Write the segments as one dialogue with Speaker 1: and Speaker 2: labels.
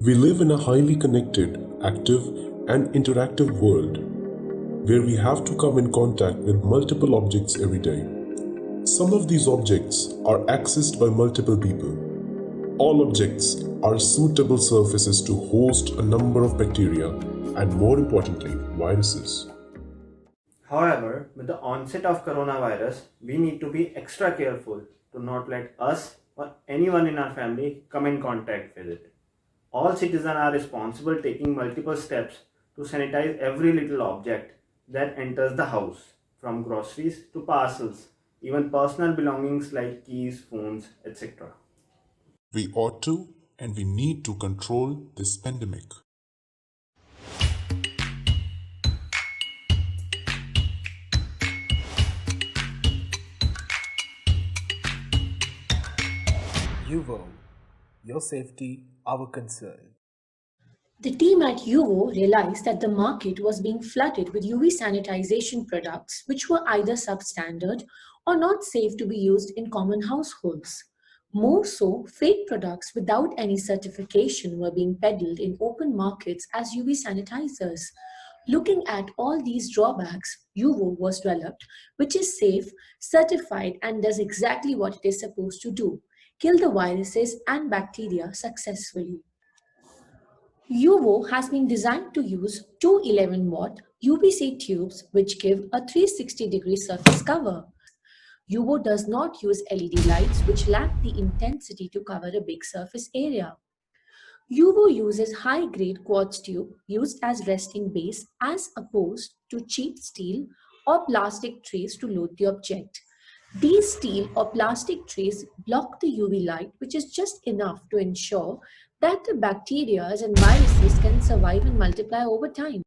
Speaker 1: We live in a highly connected, active, and interactive world where we have to come in contact with multiple objects every day. Some of these objects are accessed by multiple people. All objects are suitable surfaces to host a number of bacteria and, more importantly, viruses.
Speaker 2: However, with the onset of coronavirus, we need to be extra careful to not let us or anyone in our family come in contact with it. All citizens are responsible taking multiple steps to sanitize every little object that enters the house, from groceries to parcels, even personal belongings like keys, phones, etc.
Speaker 1: We ought to and we need to control this pandemic.
Speaker 3: UVO, your safety, our concern.
Speaker 4: The team at UVO realized that the market was being flooded with UV sanitization products which were either substandard or not safe to be used in common households. More so, fake products without any certification were being peddled in open markets as UV sanitizers. Looking at all these drawbacks, UVO was developed, which is safe, certified, and does exactly what it is supposed to do: kill the viruses and bacteria successfully. UVO has been designed to use two 11-watt UVC tubes which give a 360-degree surface cover. UVO does not use LED lights which lack the intensity to cover a big surface area. UVO uses high-grade quartz tube used as resting base as opposed to cheap steel or plastic trays to load the object. These steel or plastic trays block the UV light, which is just enough to ensure that the bacteria and viruses can survive and multiply over time.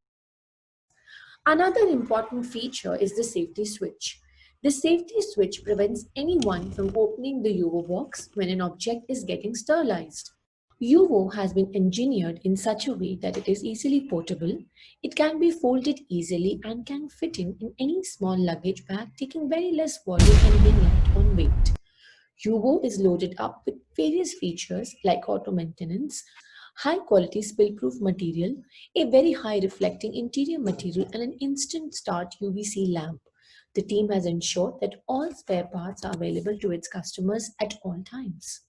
Speaker 4: Another important feature is the safety switch. The safety switch prevents anyone from opening the UVO box when an object is getting sterilized. UVO has been engineered in such a way that it is easily portable. It can be folded easily and can fit in any small luggage bag, taking very less volume and being light on weight. UVO is loaded up with various features like auto maintenance, high quality spill proof material, a very high reflecting interior material, and an instant start UVC lamp. The team has ensured that all spare parts are available to its customers at all times.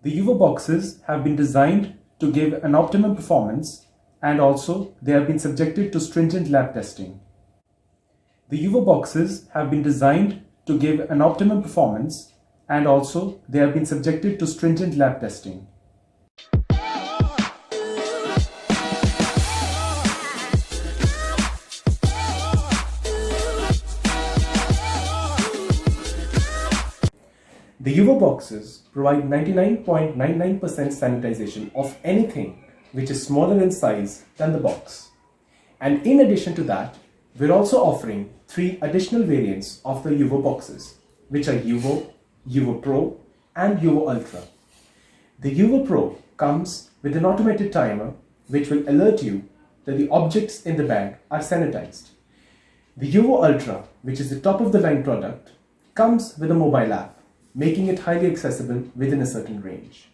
Speaker 5: The UVO boxes have been designed to give an optimum performance, and also they have been subjected to stringent lab testing. The UVO boxes have been designed to give an optimum performance, and also they have been subjected to stringent lab testing. The UVO boxes provide 99.99% sanitization of anything which is smaller in size than the box. And in addition to that, we're also offering 3 additional variants of the UVO boxes, which are UVO, UVO Pro, and UVO Ultra. The UVO Pro comes with an automated timer which will alert you that the objects in the bag are sanitized. The UVO Ultra, which is the top of the line product, comes with a mobile app, making it highly accessible within a certain range.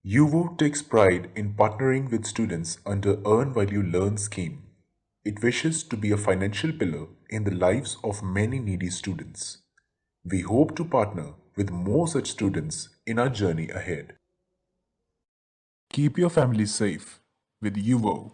Speaker 1: UVO takes pride in partnering with students under Earn While You Learn scheme. It wishes to be a financial pillar in the lives of many needy students. We hope to partner with more such students in our journey ahead. Keep your family safe with UVO.